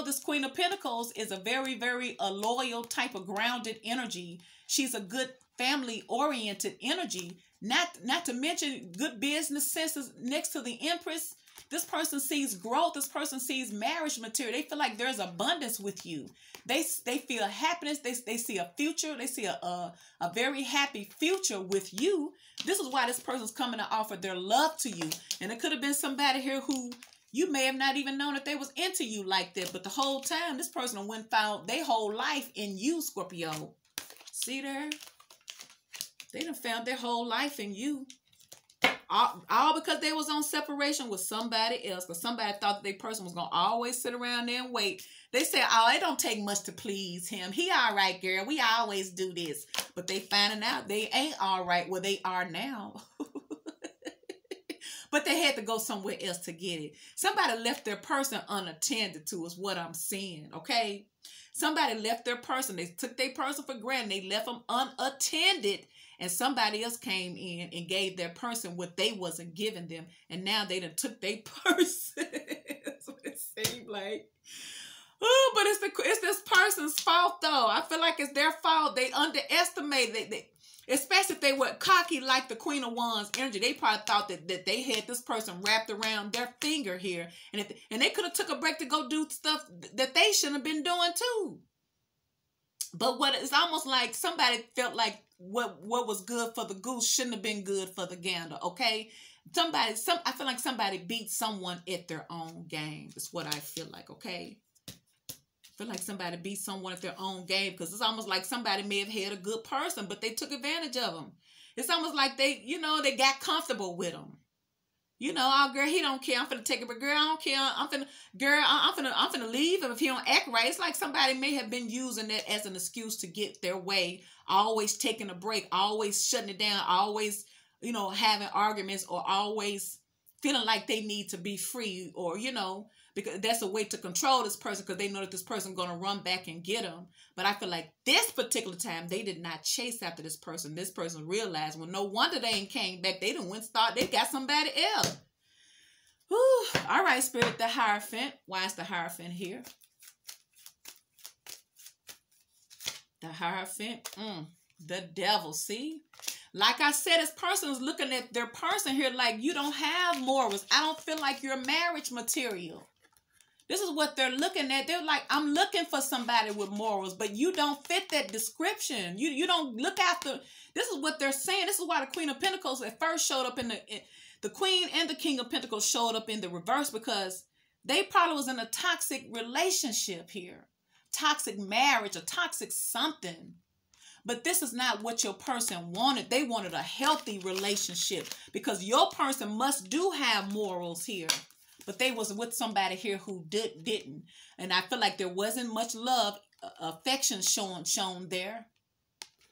this Queen of Pentacles is a very, very loyal type of grounded energy. She's a good family-oriented energy. Not to mention good business senses next to the Empress. This person sees growth. This person sees marriage material. They feel like there's abundance with you. They feel happiness. They see a future. They see a very happy future with you. This is why this person's coming to offer their love to you. And it could have been somebody here who you may have not even known that they was into you like that. But the whole time, this person went and found their whole life in you, Scorpio. See there? They done found their whole life in you. All because they was on separation with somebody else. Because somebody thought that their person was going to always sit around there and wait. They said, oh, it don't take much to please him. He all right, girl. We always do this. But they finding out they ain't all right where they are now. But they had to go somewhere else to get it. Somebody left their person unattended to is what I'm saying, okay? Somebody left their person. They took their person for granted. They left them unattended. And somebody else came in and gave their person what they wasn't giving them. And now they done took their person. That's what it seemed like. Oh, but it's this person's fault, though. I feel like it's their fault. They underestimated. Especially if they were cocky like the Queen of Wands energy. They probably thought that they had this person wrapped around their finger here. And they could have took a break to go do stuff that they shouldn't have been doing, too. But it's almost like somebody felt like what was good for the goose shouldn't have been good for the gander, okay? I feel like somebody beat someone at their own game. That's what I feel like, okay? I feel like somebody beat someone at their own game because it's almost like somebody may have had a good person, but they took advantage of them. It's almost like they got comfortable with them. Oh, girl, he don't care. I'm finna take it, but girl, I don't care. I'm finna leave him if he don't act right. It's like somebody may have been using that as an excuse to get their way, always taking a break, always shutting it down, always, having arguments or always feeling like they need to be free or, because that's a way to control this person because they know that this person going to run back and get them. But I feel like this particular time, they did not chase after this person. This person realized, well, no wonder they ain't came back. They didn't they got somebody else. Whew. All right, Spirit, the Hierophant. Why is the Hierophant here? The Hierophant, the devil, see? Like I said, this person is looking at their person here like you don't have morals. I don't feel like you're marriage material. This is what they're looking at. They're like, I'm looking for somebody with morals, but you don't fit that description. You don't look after. This is what they're saying. This is why the Queen of Pentacles at first showed up in the Queen and the King of Pentacles showed up in the reverse because they probably was in a toxic relationship here. Toxic marriage or toxic something. But this is not what your person wanted. They wanted a healthy relationship because your person must do have morals here. But they was with somebody here who didn't. And I feel like there wasn't much love affection shown there,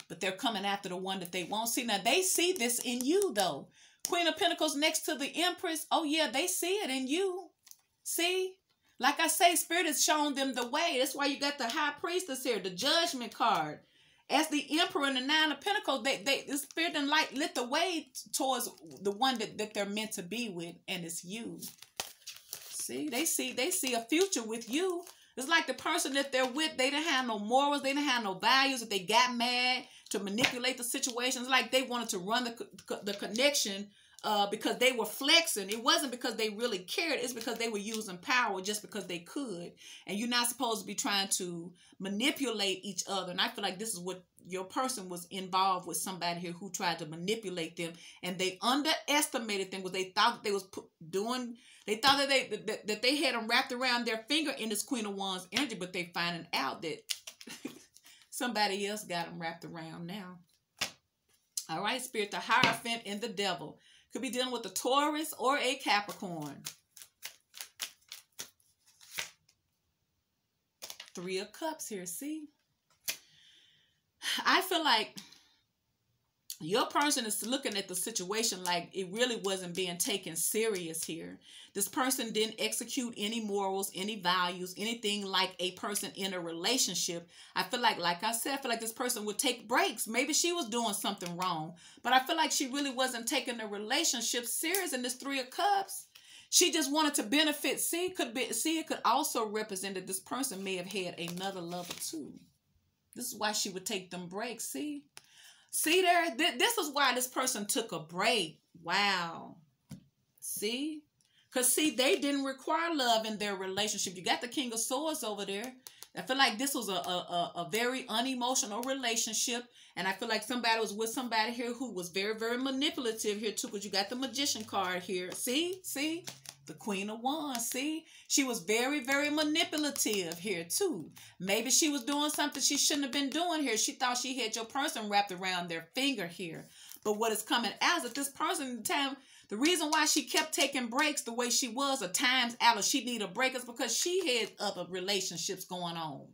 but they're coming after the one that they won't see. Now they see this in you though. Queen of Pentacles next to the Empress. Oh yeah, they see it in you. See? Like I say, Spirit has shown them the way. That's why you got the High Priestess here, the Judgment card. As the Emperor and the Nine of Pentacles, the Spirit and light lit the way towards the one that they're meant to be with, and it's you. See, they see a future with you. It's like the person that they're with, they didn't have no morals, they didn't have no values. If they got mad to manipulate the situations, like they wanted to run the connection because they were flexing. It wasn't because they really cared. It's because they were using power just because they could. And you're not supposed to be trying to manipulate each other. And I feel like this is what your person was involved with, somebody here who tried to manipulate them, and they underestimated them because they thought that they was doing. They thought that they had them wrapped around their finger in this Queen of Wands energy, but they finding out that somebody else got them wrapped around now. All right, Spirit, the Hierophant and the Devil. Could be dealing with a Taurus or a Capricorn. Three of Cups here, see? I feel like your person is looking at the situation like it really wasn't being taken serious here. This person didn't execute any morals, any values, anything like a person in a relationship. I feel like I said, I feel like this person would take breaks. Maybe she was doing something wrong, but I feel like she really wasn't taking the relationship serious in this Three of Cups. She just wanted to benefit. See, it could also represent that this person may have had another lover too. This is why she would take them breaks. See there, this is why this person took a break. Wow. See? Because see, they didn't require love in their relationship. You got the King of Swords over there. I feel like this was a very unemotional relationship. And I feel like somebody was with somebody here who was very, very manipulative here too. Because you got the Magician card here. See? The Queen of Wands, see? She was very, very manipulative here too. Maybe she was doing something she shouldn't have been doing here. She thought she had your person wrapped around their finger here. But what is coming out is that this person, the reason why she kept taking breaks the way she was, or times out of she needed a break, is because she had other relationships going on.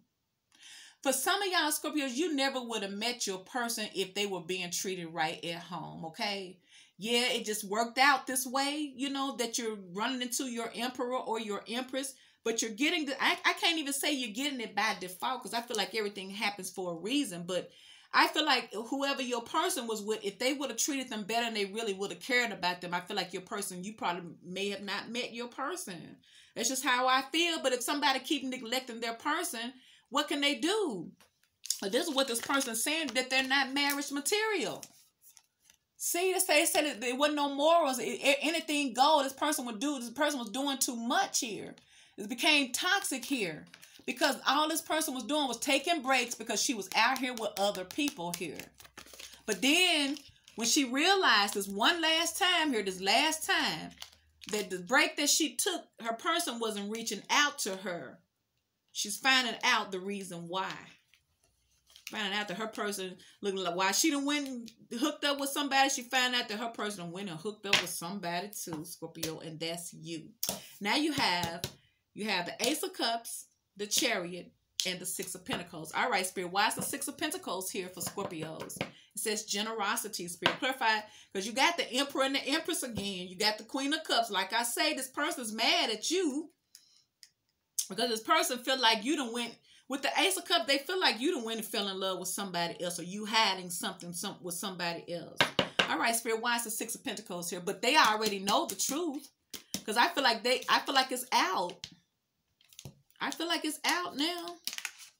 For some of y'all Scorpios, you never would have met your person if they were being treated right at home, okay? Yeah, it just worked out this way, you know, that you're running into your Emperor or your Empress, but you're getting I can't even say you're getting it by default, because I feel like everything happens for a reason. But I feel like whoever your person was with, if they would have treated them better and they really would have cared about them, I feel like your person, you probably may have not met your person. That's just how I feel. But if somebody keep neglecting their person, what can they do? This is what this person's saying, that they're not marriage material. See, they said that there wasn't no morals. Anything go, this person would do. This person was doing too much here. It became toxic here because all this person was doing was taking breaks because she was out here with other people here. But then when she realized this last time, that the break that she took, her person wasn't reaching out to her. She's finding out the reason why. Finding out that her person looking like why she done went and hooked up with somebody. She found out that her person went and hooked up with somebody too, Scorpio, and that's you. Now you have the Ace of Cups, the Chariot, and the Six of Pentacles. All right, Spirit, why is the Six of Pentacles here for Scorpios? It says generosity, Spirit. Clarify, because you got the Emperor and the Empress again. You got the Queen of Cups. Like I say, this person's mad at you because this person feel like you done went. With the Ace of Cups, they feel like you done went and fell in love with somebody else, or you hiding something with somebody else. All right, Spirit, why is the Six of Pentacles here? But they already know the truth, because I feel like it's out. I feel like it's out now.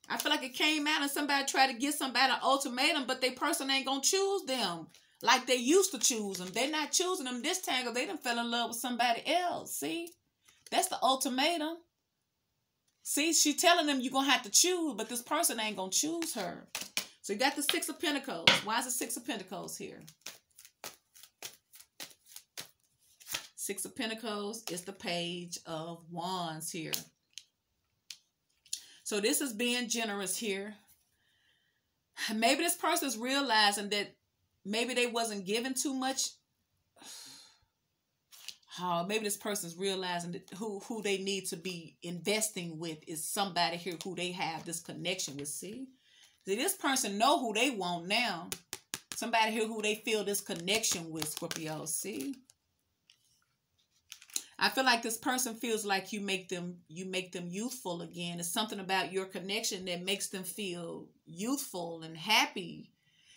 I feel like it came out and somebody tried to give somebody an ultimatum, but their person ain't gonna choose them like they used to choose them. They're not choosing them this time because they done fell in love with somebody else. See, that's the ultimatum. See, she telling them you're going to have to choose, but this person ain't going to choose her. So you got the Six of Pentacles. Why is the Six of Pentacles here? Six of Pentacles is the Page of Wands here. So this is being generous here. Maybe this person's realizing that maybe they wasn't given too much Oh, maybe this person's realizing that who they need to be investing with is somebody here who they have this connection with. See, this person know who they want now. Somebody here who they feel this connection with, Scorpio. See, I feel like this person feels like you make them youthful again. It's something about your connection that makes them feel youthful and happy.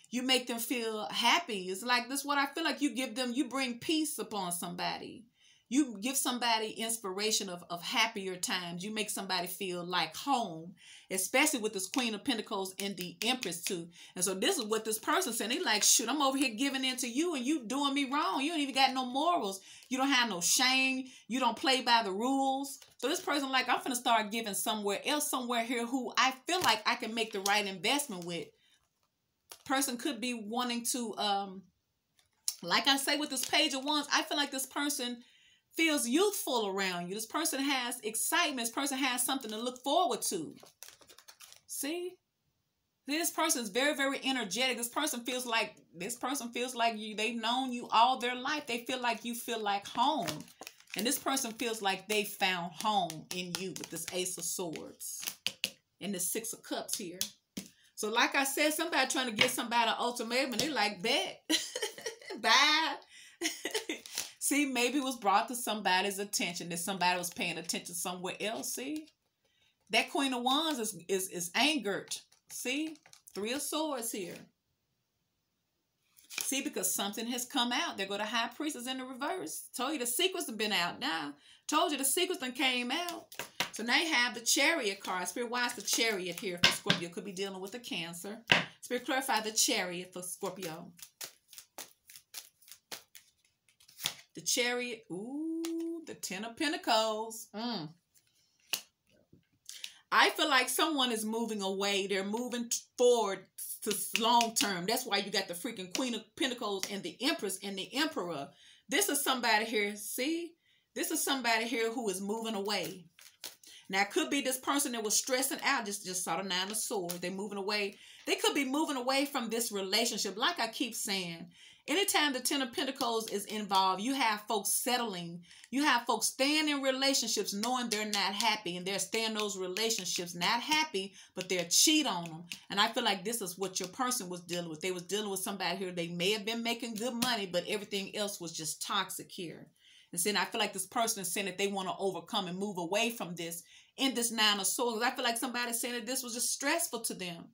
You make them feel happy. It's like this, what I feel like you bring peace upon somebody. You give somebody inspiration of happier times. You make somebody feel like home, especially with this Queen of Pentacles and the Empress too. And so this is what this person said. They like, shoot, I'm over here giving in to you and you doing me wrong. You don't even got no morals. You don't have no shame. You don't play by the rules. So this person like, I'm finna start giving somewhere else, somewhere here who I feel like I can make the right investment with. Person could be wanting to, like I say with this Page of Wands, I feel like this person feels youthful around you. This person has excitement. This person has something to look forward to. See? This person is very, very energetic. This person feels like you. They've known you all their life. They feel like you feel like home. And this person feels like they found home in you with this Ace of Swords and the Six of Cups here. So like I said, somebody trying to give somebody an ultimatum and they're like, bet. Bye. See, maybe it was brought to somebody's attention that somebody was paying attention somewhere else. See, that Queen of Wands is angered. See, Three of Swords here. See, because something has come out. There go the High Priestess in the reverse. Told you the secrets have been out now. Told you the secrets done came out. So now you have the Chariot card. Spirit, why is the Chariot here for Scorpio? Could be dealing with a Cancer. Spirit, clarify the Chariot for Scorpio. The Chariot. Ooh, the Ten of Pentacles. I feel like someone is moving away. They're moving forward to long term. That's why you got the freaking Queen of Pentacles and the Empress and the Emperor. This is somebody here. See? This is somebody here who is moving away. Now, it could be this person that was stressing out. Just saw the Nine of Swords. They're moving away. They could be moving away from this relationship. Like I keep saying, anytime the Ten of Pentacles is involved, you have folks settling. You have folks staying in relationships knowing they're not happy. And they're staying in those relationships not happy, but they're cheat on them. And I feel like this is what your person was dealing with. They was dealing with somebody here. They may have been making good money, but everything else was just toxic here. And saying, I feel like this person is saying that they want to overcome and move away from this in this Nine of Swords. I feel like somebody's saying that this was just stressful to them.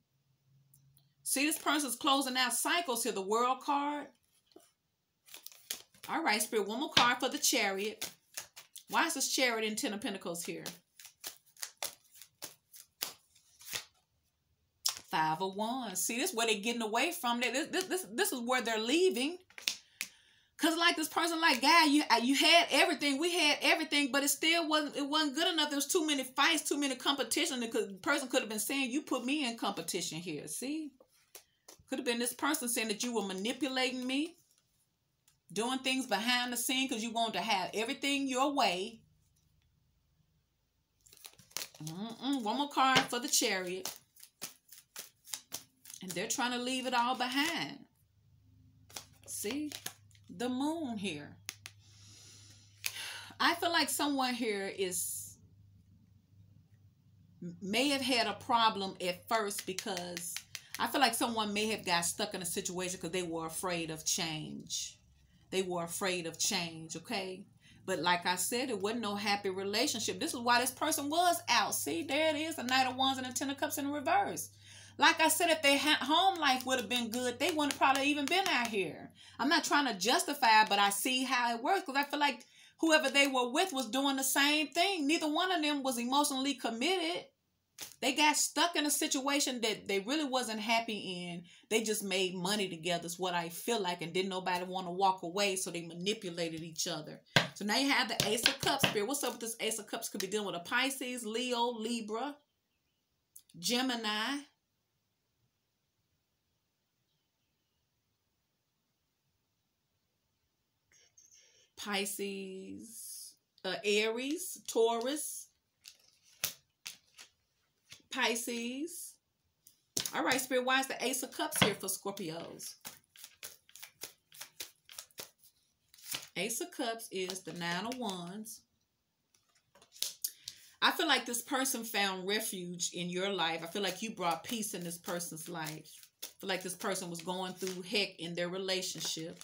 See, this person's closing out cycles here. The World card. All right, Spirit, one more card for the Chariot. Why is this Chariot in Ten of Pentacles here? Five of Wands. See, this is where they're getting away from. This is where they're leaving. Because like this person, like, God, you had everything. We had everything, but it wasn't good enough. There was too many fights, too many competition. The person could have been saying, you put me in competition here. See? Could have been this person saying that you were manipulating me. Doing things behind the scene because you want to have everything your way. One more card for the Chariot. And they're trying to leave it all behind. See? The Moon here. I feel like someone here may have had a problem at first because I feel like someone may have got stuck in a situation because they were afraid of change. They were afraid of change, okay? But like I said, it wasn't no happy relationship. This is why this person was out. See, there it is, the Knight of Wands and the Ten of Cups in the reverse. Like I said, if their home life would have been good, they wouldn't have probably even been out here. I'm not trying to justify, but I see how it works because I feel like whoever they were with was doing the same thing. Neither one of them was emotionally committed. They got stuck in a situation that they really wasn't happy in. They just made money together is what I feel like, and didn't nobody want to walk away, so they manipulated each other. So now you have the Ace of Cups, Spirit. What's up with this Ace of Cups? Could be dealing with a Pisces, Leo, Libra, Gemini, Pisces, Aries, Taurus, Pisces. All right, Spirit, why is the Ace of Cups here for Scorpios? Ace of Cups is the Nine of Wands. I feel like this person found refuge in your life. I feel like you brought peace in this person's life. I feel like this person was going through heck in their relationship.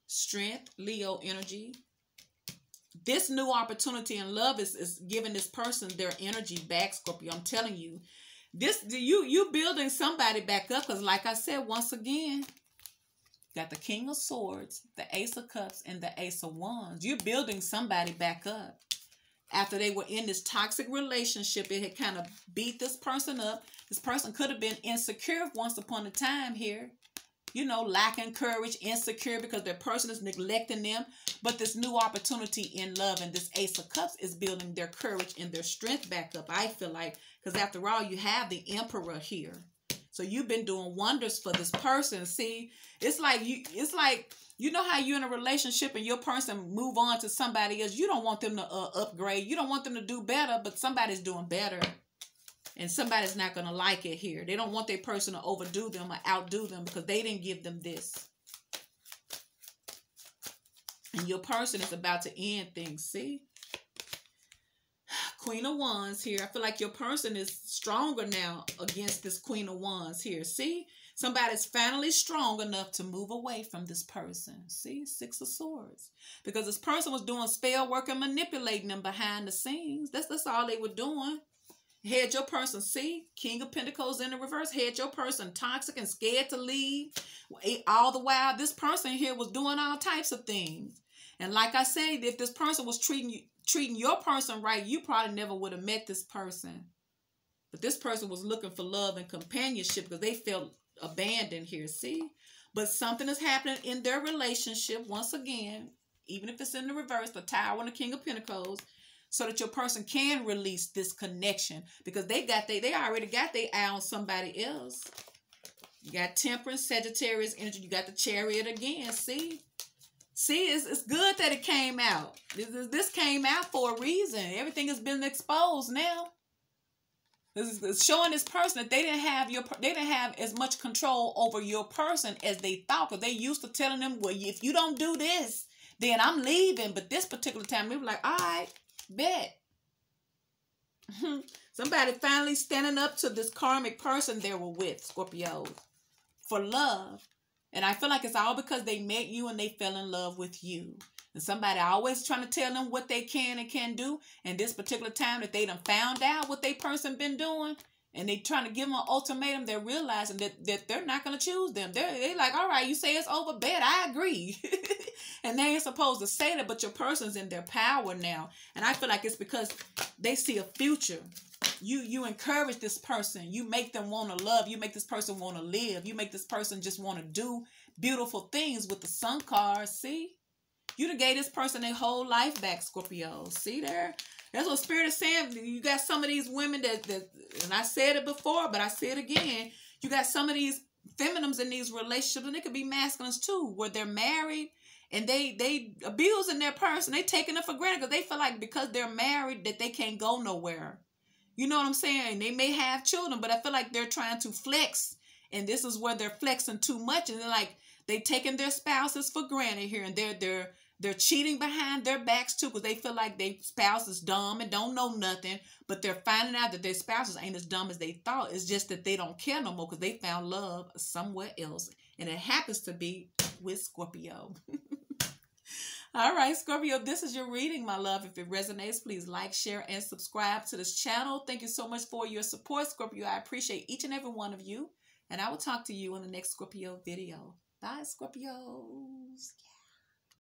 Strength, Leo energy. This new opportunity in love is giving this person their energy back, Scorpio. I'm telling you. You building somebody back up, because like I said, once again, got the King of Swords, the Ace of Cups, and the Ace of Wands. You're building somebody back up. After they were in this toxic relationship, it had kind of beat this person up. This person could have been insecure once upon a time here. You know, lacking courage, insecure because their person is neglecting them. But this new opportunity in love and this Ace of Cups is building their courage and their strength back up, I feel like. Because after all, you have the Emperor here. So you've been doing wonders for this person. See, it's like you know how you're in a relationship and your person move on to somebody else. You don't want them to upgrade. You don't want them to do better, but somebody's doing better. And somebody's not going to like it here. They don't want their person to overdo them or outdo them because they didn't give them this. And your person is about to end things, see? Queen of Wands here. I feel like your person is stronger now against this Queen of Wands here, see? Somebody's finally strong enough to move away from this person. See? Six of Swords. Because this person was doing spell work and manipulating them behind the scenes. That's all they were doing. Had your person, see, King of Pentacles in the reverse, had your person toxic and scared to leave. All the while, this person here was doing all types of things. And like I said, if this person was treating your person right, you probably never would have met this person. But this person was looking for love and companionship because they felt abandoned here, see? But something is happening in their relationship, once again, even if it's in the reverse, the Tower and the King of Pentacles, so that your person can release this connection because they already got their eye on somebody else. You got Temperance, Sagittarius energy. You got the Chariot again. See, it's good that it came out. This came out for a reason. Everything has been exposed now. This is showing this person that they didn't have as much control over your person as they thought. Because they used to telling them, well, if you don't do this, then I'm leaving. But this particular time, they were like, all right. Bet. Somebody finally standing up to this karmic person they were with, Scorpio, for love. And I feel like it's all because they met you and they fell in love with you. And somebody always trying to tell them what they can and can't do. And this particular time that they done found out what they person been doing, and they trying to give them an ultimatum, they're realizing that they're not going to choose them. They're like, all right, you say it's over, bet, I agree. And they ain't supposed to say that, but your person's in their power now. And I feel like it's because they see a future. You encourage this person. You make them want to love. You make this person want to live. You make this person just want to do beautiful things with the Sun card. See? You done gave this person their whole life back, Scorpio. See there? That's what Spirit is saying. You got some of these women that, and I said it before, but I say it again. You got some of these feminines in these relationships, and they could be masculines too, where they're married and they abusing their person. They taking them for granted because they feel like because they're married that they can't go nowhere. You know what I'm saying? They may have children, but I feel like they're trying to flex, and this is where they're flexing too much, and they're like they taking their spouses for granted here, and they're cheating behind their backs too because they feel like their spouse is dumb and don't know nothing, but they're finding out that their spouses ain't as dumb as they thought. It's just that they don't care no more because they found love somewhere else, and it happens to be with Scorpio. All right, Scorpio, this is your reading, my love. If it resonates, please like, share, and subscribe to this channel. Thank you so much for your support, Scorpio. I appreciate each and every one of you, and I will talk to you in the next Scorpio video. Bye, Scorpios.